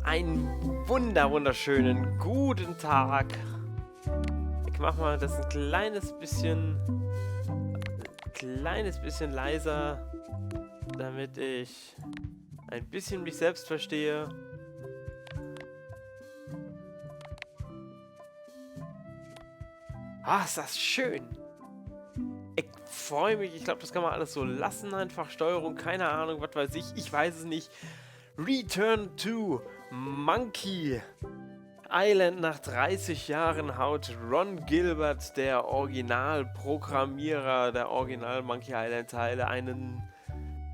Einen wunderschönen guten Tag. Ich mach mal das ein kleines bisschen leiser, damit ich ein bisschen mich selbst verstehe. Ah, ist das schön. Ich freue mich. Ich glaube, das kann man alles so lassen. Einfach Steuerung, keine Ahnung, was weiß ich. Ich weiß es nicht. Return to Monkey Island. Nach 30 Jahren haut Ron Gilbert, der Originalprogrammierer der Original Monkey Island Teile, einen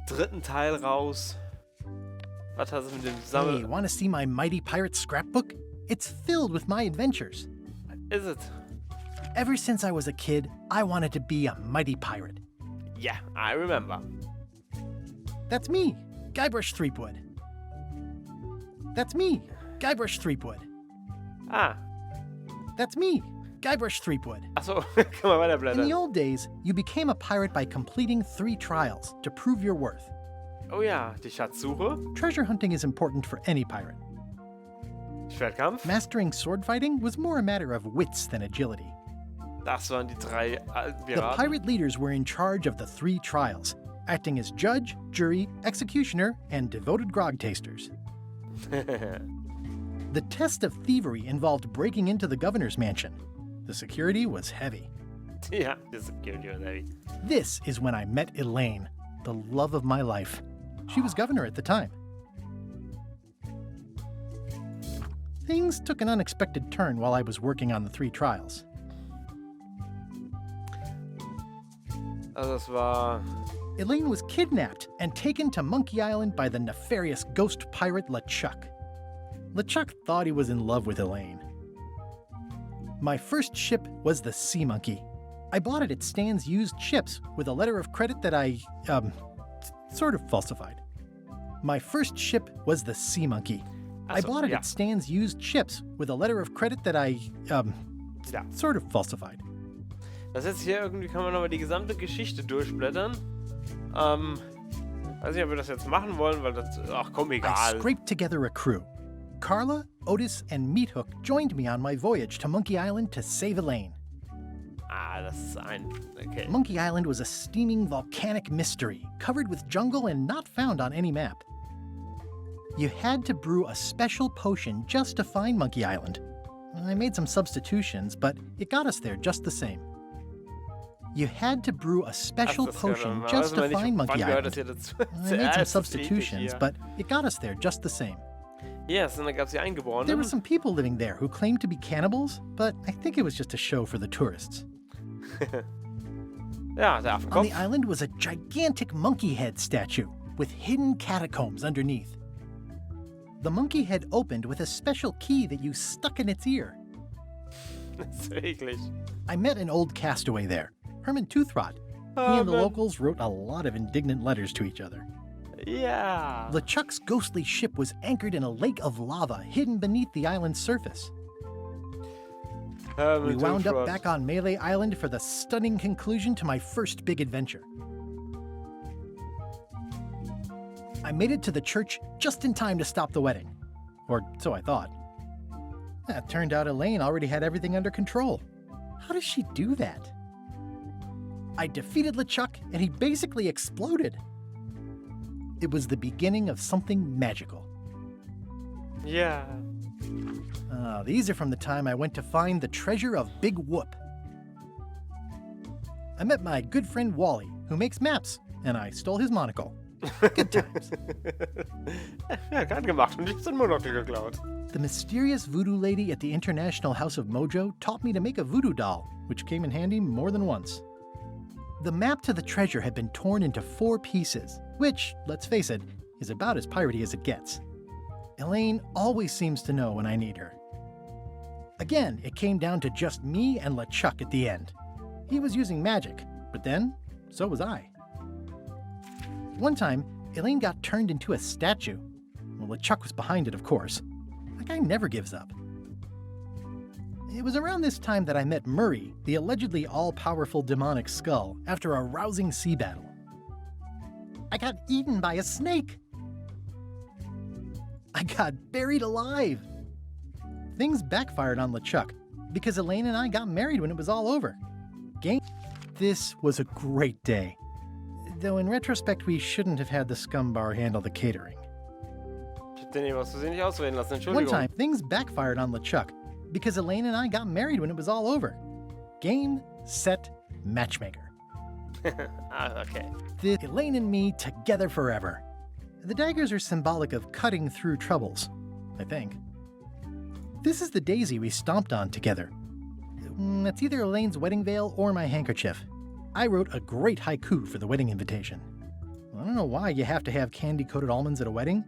dritten Teil raus. Was hat es mit dem Sammel... Hey, wanna see my Mighty Pirate scrapbook? It's filled with my adventures. Is it? Ever since I was a kid, I wanted to be a mighty pirate. Yeah, I remember. That's me, Guybrush Threepwood. That's me, Guybrush Threepwood. Ah. That's me, Guybrush Threepwood. Achso, kann man In weiterblättern. the old days, you became a pirate by completing 3 trials to prove your worth. Oh ja, die Schatzsuche, Treasure hunting is important for any pirate. Schwertkampf. Mastering sword fighting was more a matter of wits than agility. Das waren die 3 alten The Piraten. pirate leaders were in charge of the 3 trials, acting as judge, jury, executioner, and devoted grog tasters. The test of thievery involved breaking into the governor's mansion. The security was heavy. Ja, das gibt mir heavy. This is when I met Elaine, the love of my life. She was governor at the time. Things took an unexpected turn while I was working on the 3 trials. Also das war... Elaine was kidnapped and taken to Monkey Island by the nefarious ghost pirate LeChuck. LeChuck thought he was in love with Elaine. My first ship was the Sea Monkey. I bought it at Stan's used ships with a letter of credit that I, sort of falsified. My first ship was the Sea Monkey. I Achso, bought it ja. at Stan's used ships with a letter of credit that I, Ja. sort of falsified. Das heißt, hier irgendwie kann man nochmal die gesamte Geschichte durchblättern. Weiß nicht, ob wir das jetzt machen wollen, weil das... Ach komm, I egal. scraped together a crew. Carla, Otis, and Meathook joined me on my voyage to Monkey Island to save Elaine. Ah, das ist ein... Okay. Monkey Island was a steaming volcanic mystery, covered with jungle and not found on any map. You had to brew a special potion just to find Monkey Island. I made some substitutions, but it got us there just the same. You had to brew a special Das potion gehört- just to weiß man find nicht, Monkey wann gehört Island. das hier dazu? I made some Zuerst ist substitutions, hier. but it got us there just the same. Yes, und dann gab es die There Eingeborenen. were some people living there who claimed to be cannibals, but I think it was just a show for the tourists. Ja, der On Affenkopf. the island was a gigantic monkey head statue with hidden catacombs underneath. The monkey head opened with a special key that you stuck in its ear. Das ist eklig. I met an old castaway there, Herman Toothrot. He and the Herman. locals wrote a lot of indignant letters to each other. Ja. LeChuck's ghostly ship was anchored in a lake of lava hidden beneath the island's surface. We wound up back on Melee Island for the stunning conclusion to my first big adventure. I made it to the church just in time to stop the wedding. Or so I thought. It turned out Elaine already had everything under control. How does she do that? I defeated LeChuck and he basically exploded. It was the beginning of something magical. Ja. These are from the time I went to find the treasure of Big Whoop. I met my good friend Wally, who makes maps, and I stole his monocle. Good times. Ja, gern gemacht. Und ich hab den Monokel geklaut. The mysterious voodoo lady at the International House of Mojo taught me to make a voodoo doll, which came in handy more than once. The map to the treasure had been torn into 4 pieces, which, let's face it, is about as piratey as it gets. Elaine always seems to know when I need her. Again, it came down to just me and LeChuck at the end. He was using magic, but then, so was I. One time, Elaine got turned into a statue. Well, LeChuck was behind it, of course. That guy never gives up. It was around this time that I met Murray, the allegedly all-powerful demonic skull, after a rousing sea battle. I got eaten by a snake. I got buried alive. Things backfired on LeChuck because Elaine and I got married when it was all over. This was a great day. Though in retrospect, we shouldn't have had the scumbar handle the catering. Ich hab den eben aus Versehen nicht ausreden lassen, One Entschuldigung. time, things backfired on LeChuck because Elaine and I got married when it was all over. Game, set, matchmaker. Okay. Elaine and me together forever. The daggers are symbolic of cutting through troubles, I think. This is the daisy we stomped on together. It's either Elaine's wedding veil or my handkerchief. I wrote a great haiku for the wedding invitation. I don't know why you have to have candy-coated almonds at a wedding.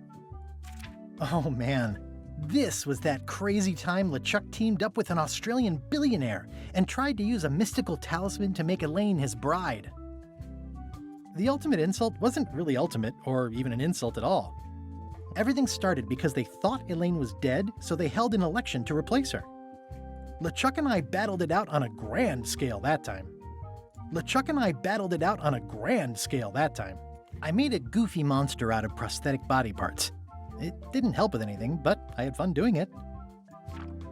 Oh man, this was that crazy time LeChuck teamed up with an Australian billionaire and tried to use a mystical talisman to make Elaine his bride. The ultimate insult wasn't really ultimate, or even an insult at all. Everything started because they thought Elaine was dead, so they held an election to replace her. LeChuck and I battled it out on a grand scale that time. I made a goofy monster out of prosthetic body parts. It didn't help with anything, but I had fun doing it.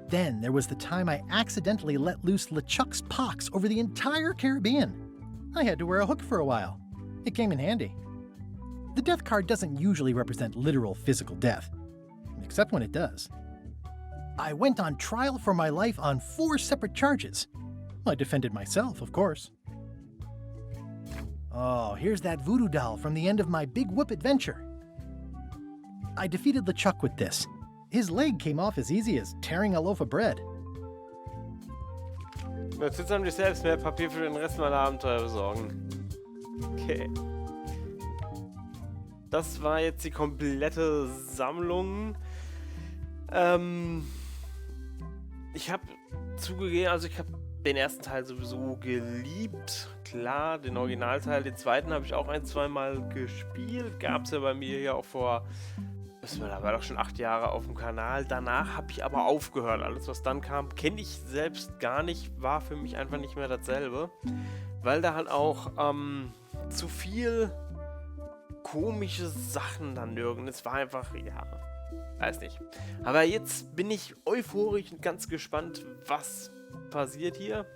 Then there was the time I accidentally let loose LeChuck's pox over the entire Caribbean. I had to wear a hook for a while. It came in handy. The death card doesn't usually represent literal physical death, except when it does. I went on trial for my life on 4 separate charges. I defended myself, of course. Oh, here's that voodoo doll from the end of my Big Whoop adventure. I defeated LeChuck with this. His leg came off as easy as tearing a loaf of bread. Notiz an dich selbst, mehr Papier für den Rest meiner Abenteuer besorgen. Okay. Das war jetzt die komplette Sammlung. Ich habe zugegeben, also ich habe den ersten Teil sowieso geliebt. Klar, den Originalteil, den zweiten habe ich auch 1-2 Mal gespielt. Gab es ja bei mir ja auch vor, da war doch schon 8 Jahre auf dem Kanal. Danach habe ich aber aufgehört. Alles, was dann kam, kenne ich selbst gar nicht. War für mich einfach nicht mehr dasselbe. Weil da halt auch zu viel komische Sachen dann nirgends. Es war einfach, ja, weiß nicht. Aber jetzt bin ich euphorisch und ganz gespannt, was passiert hier.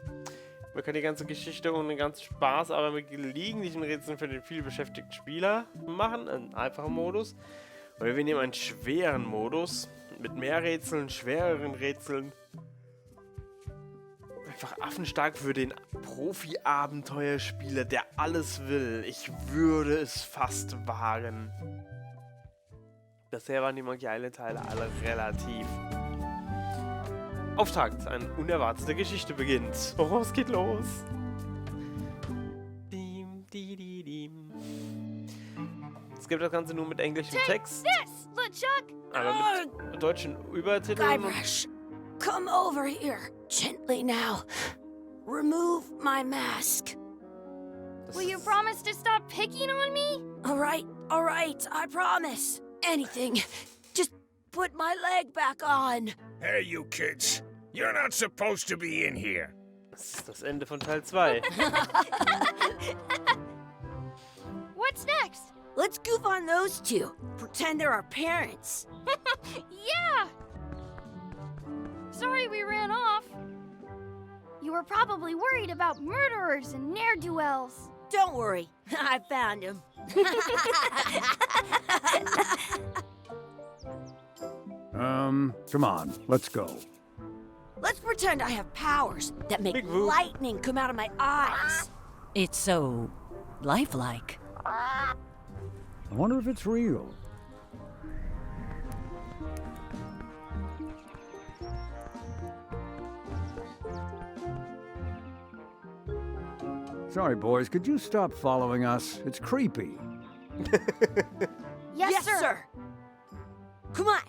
Man kann die ganze Geschichte ohne ganz Spaß, aber mit gelegentlichen Rätseln für den vielbeschäftigten Spieler machen. Einen einfachen Modus. Oder wir nehmen einen schweren Modus. Mit mehr Rätseln, schwereren Rätseln. Einfach affenstark für den Profi-Abenteuerspieler, der alles will. Ich würde es fast wagen. Bisher waren die Monkey Island Teile alle relativ. Auftakt, eine unerwartete Geschichte beginnt. Oh, es geht los. Es gibt das Ganze nur mit englischem Text. This, LeChuck! Aber mit deutschen Übertiteln. Guybrush, come over here, gently now. Remove my mask. Will you promise to stop picking on me? All right, I promise. Anything. Just put my leg back on. Hey, you kids. You're not supposed to be in here. Das ist das Ende von Teil 2. What's next? Let's goof on those two. Pretend they're our parents. Yeah! Sorry we ran off. You were probably worried about murderers and ne'er-do-wells. Don't worry, I found him. Come on, let's go. Let's pretend I have powers that make Big Whoop. lightning come out of my eyes. It's so lifelike. I wonder if it's real. Sorry, boys, could you stop following us? It's creepy. Yes, sir. Come on,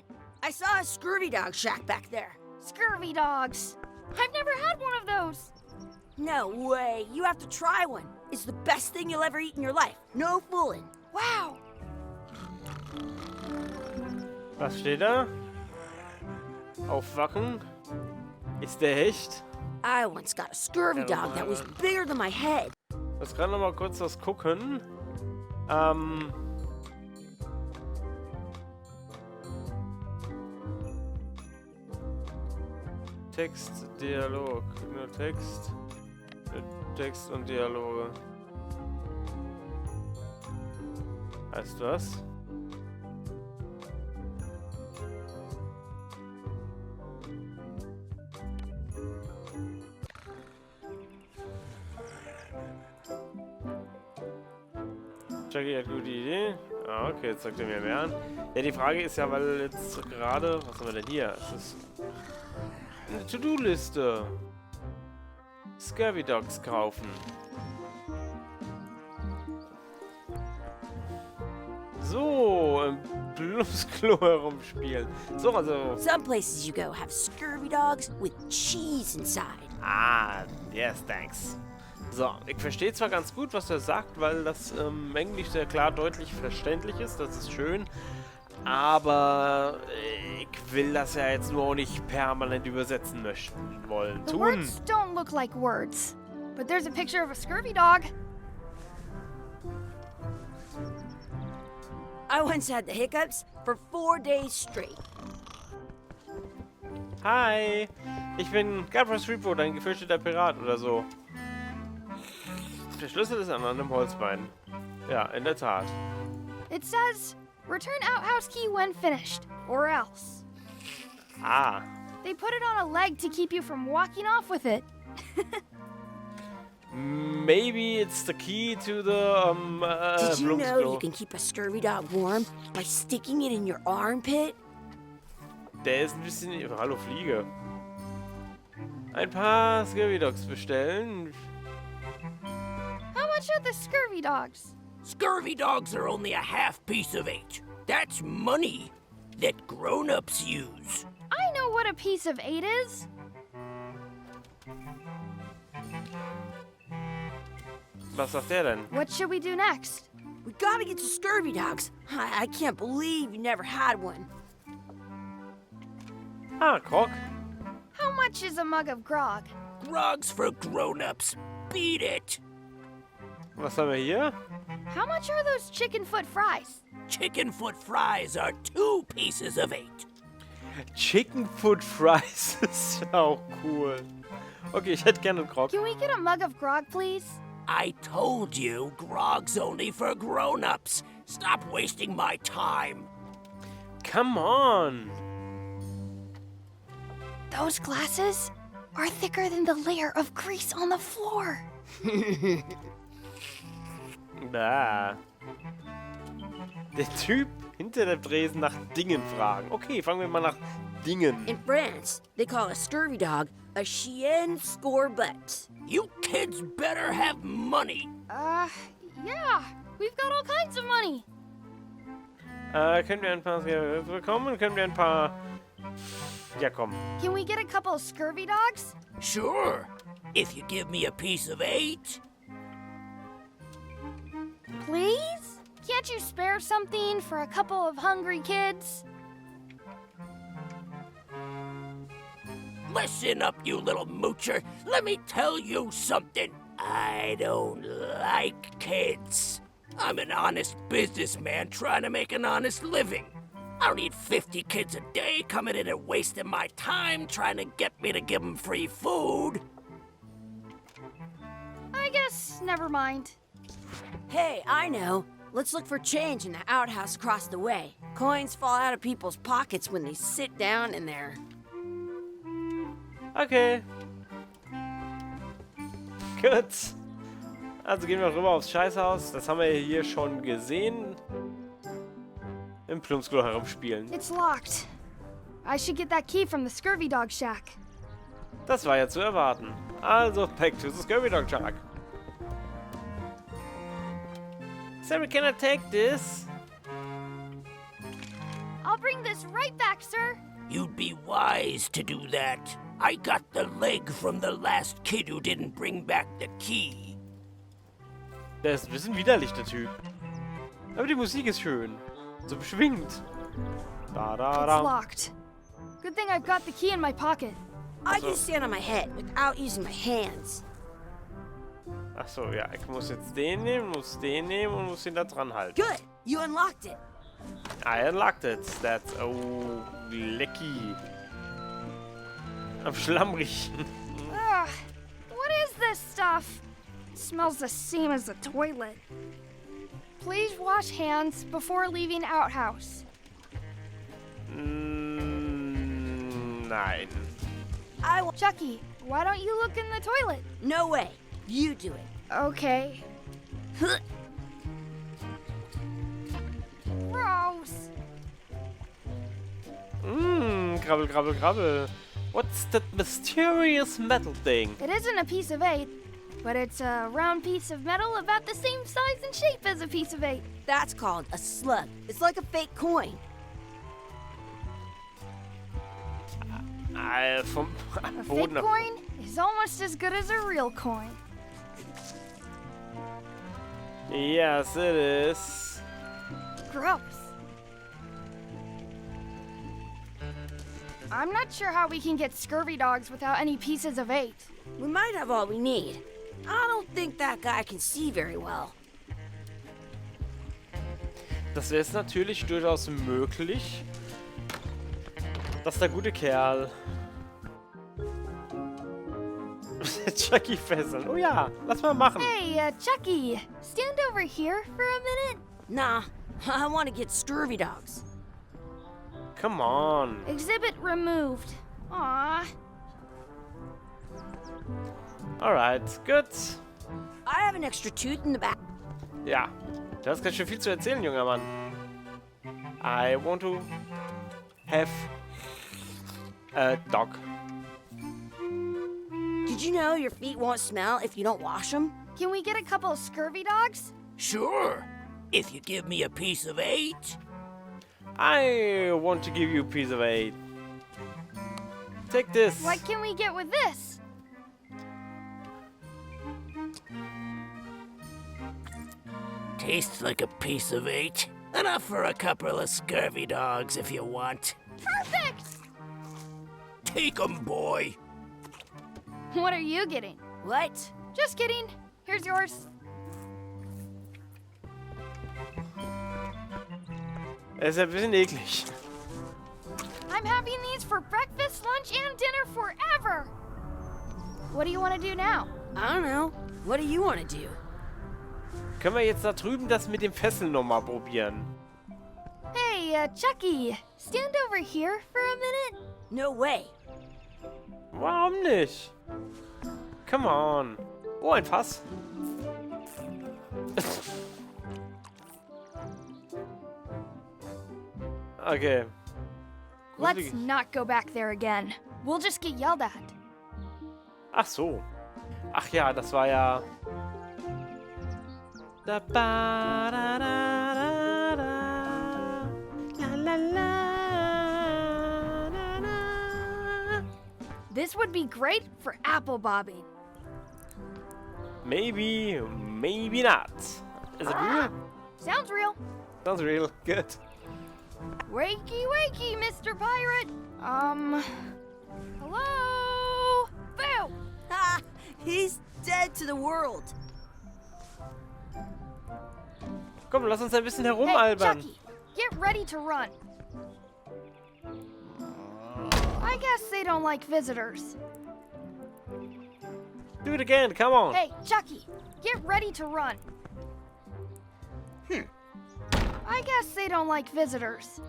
I saw a scurvy dog shack back there. Scurvy dogs. I've never had one of those. No way, you have to try one. It's the best thing you'll ever eat in your life. No fooling. Wow. Was steht da? Aufwachen. Ist der Hecht? I once got a scurvy dog that was bigger than my head. Jetzt kann noch mal kurz was gucken. Text, Dialog. Nur Text. Text und Dialoge. Heißt was? Jackie hat gute Idee. Ah, okay, jetzt sagt er mir mehr an. Ja, die Frage ist ja, weil jetzt gerade... Was haben wir denn hier? Es ist eine To-Do-Liste. Scurvy Dogs kaufen. So, im Plumpsklo herumspielen. So, also... Some places you go have scurvy dogs with cheese inside. Ah, yes, thanks. So, ich verstehe zwar ganz gut, was er sagt, weil das Englisch sehr klar deutlich verständlich ist. Das ist schön. Aber ich will das ja jetzt nur auch nicht permanent übersetzen wollen. The words don't look like words, but there's a picture of a scurvy dog. I once had the hiccups for 4 days straight. Hi, ich bin Guybrush Threepwood, ein gefürchteter Pirat oder so. Der Schlüssel ist an einem Holzbein. Ja, in der Tat. It says, return outhouse key when finished, or else. Ah, They put it on a leg to keep you from walking off with it. maybe it's the key to the Did you know Plumpsklo. you can keep a scurvy dog warm by sticking it in your armpit? Der ist ein bisschen... Hallo, Fliege. Ein paar Scurvy Dogs bestellen. How much are the scurvy dogs? Scurvy dogs are only a half piece of 8. That's money that grown-ups use. I know what a piece of 8 is. Was sagt der denn? What should we do next? We gotta get to scurvy dogs. I can't believe you never had one. Ah, Krog. How much is a mug of grog? Grog's for grown-ups. Beat it. Was haben wir hier? How much are those chicken foot fries? Chicken foot fries are 2 pieces of 8. Chicken Foot Fries ist ja auch cool. Okay, ich hätte gerne einen Krog. Can we get a mug of grog, please? I told you, grog's only for grown-ups. Stop wasting my time. Come on. Those glasses are thicker than the layer of grease on the floor. Da. Der Typ hinter der Tresen nach Dingen fragen. Okay, fangen wir mal nach Dingen. In France, they call a scurvy dog a chien scorbut. You kids better have money. Yeah, we've got all kinds of money. Können wir ein paar bekommen? Können wir ein paar... Ja, komm. Can we get a couple of scurvy dogs? Sure, if you give me a piece of 8. Please? Can't you spare something for a couple of hungry kids? Listen up, you little moocher. Let me tell you something. I don't like kids. I'm an honest businessman trying to make an honest living. I don't need 50 kids a day coming in and wasting my time trying to get me to give them free food. I guess never mind. Hey, I know. Let's look for change in the outhouse across the way. Coins fall out of people's pockets when they sit down in there. Okay. Gut. Also gehen wir rüber aufs Scheißhaus. Das haben wir hier schon gesehen. Im Plumpsklo herumspielen. It's locked. I should get that key from the scurvy dog shack. Das war ja zu erwarten. Also, back to the Scurvy Dog Shack. Sorry, can I take this? I'll bring this right back, sir. You'd be wise to do that. I got the leg from the last kid who didn't bring back the key. Der ist ein bisschen widerlich, der Typ. Aber die Musik ist schön. So beschwingt. Da, da, It's da. locked. Good thing I've got the key in my pocket. I can stand on my head without using my hands. Ach so, ja. Ich muss jetzt den nehmen, muss den nehmen und muss ihn da dran halten. Good, you unlocked it. I unlocked it. That's... Oh, lecky. Am Schlamm riechen. Ugh, what is this stuff? It smells the same as the toilet. Please wash hands before leaving outhouse. Nein. Chucky, why don't you look in the toilet? No way. You do it. Okay. Gross. Grabbel, grabbel, grabbel. What's that mysterious metal thing? It isn't a piece of 8, but it's a round piece of metal about the same size and shape as a piece of 8. That's called a slug. It's like a fake coin. Vom A Boden fake coin is almost as good as a real coin. Yes, it is. Gross. I'm not sure how we can get scurvy dogs without any pieces of 8. We might have all we need. I don't think that guy can see very well. Das wäre jetzt natürlich durchaus möglich, dass der gute Kerl Chucky fesseln. Oh ja, lass mal machen. Hey, Chucky, stand over here for a minute. Nah, I want to get scurvy dogs. Come on. Exhibit removed. Aww. Alright, good. I have an extra tooth in the back. Ja, du hast ganz schön viel zu erzählen, junger Mann. I want to have a dog. Did you know your feet won't smell if you don't wash them? Can we get a couple of scurvy dogs? Sure, if you give me a piece of 8. I want to give you a piece of 8. Take this. What can we get with this? Tastes like a piece of 8. Enough for a couple of scurvy dogs if you want. Perfect! Take 'em, boy. What are you getting? What? Just kidding. Here's yours. Es ist ein bisschen eklig. I'm having these for breakfast, lunch, and dinner forever. What do you want to do now? I don't know. What do you want to do? Können wir jetzt da drüben das mit dem Fesseln nochmal probieren? Hey, Chucky, stand over here for a minute. No way. Warum nicht? Come on. Oh, ein Fass. Okay. Let's not go back there again. We'll just get yelled at. Ach so. Ach ja, das war ja... Da ba da da da da. La la la. Na, na. This would be great for apple bobbing. Maybe, maybe not. Is it real? Sounds real. Sounds real. Good. Wakey, wakey, Mr. Pirate. Hello? Boo! Ha! He's dead to the world. Komm, lass uns ein bisschen Hey, herumalbern. Chucky, get ready to run. I guess they don't like visitors. Do it again, come on. Hey, Chucky, get ready to run. I guess they don't like visitors.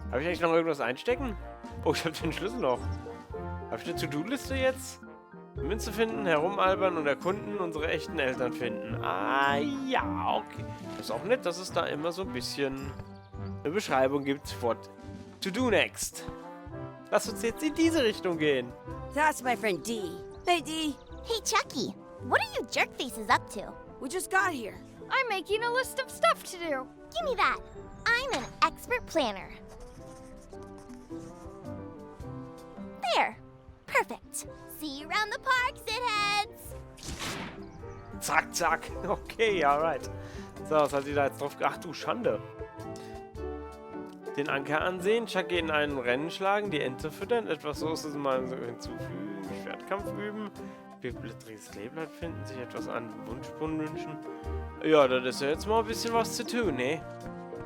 Habe ich eigentlich noch irgendwas einstecken? Oh, ich habe den Schlüssel noch. Habe ich eine To-Do-Liste jetzt? Münze finden, herumalbern und erkunden, unsere echten Eltern finden. Ah, ja, okay. Das ist auch nett, dass es da immer so ein bisschen eine Beschreibung gibt, what to do next. Lass uns jetzt in diese Richtung gehen. That's my friend D. Hey, D. Hey, Chucky, what are you jerk faces up to? We just got here. I'm making a list of stuff to do. Give me that. I'm an expert planner. There. Perfect. See you around the park, shitheads. Zack, zack. Okay, alright. So, was hat sie da jetzt drauf? Ach du Schande. Den Anker ansehen, Chucky in einen Rennen schlagen, die Ente füttern, etwas Soße mal hinzufügen, Schwertkampf üben, blättriges Kleeblatt finden, sich etwas an Wunschbrunnen wünschen. Ja, das ist ja jetzt mal ein bisschen was zu tun, ne?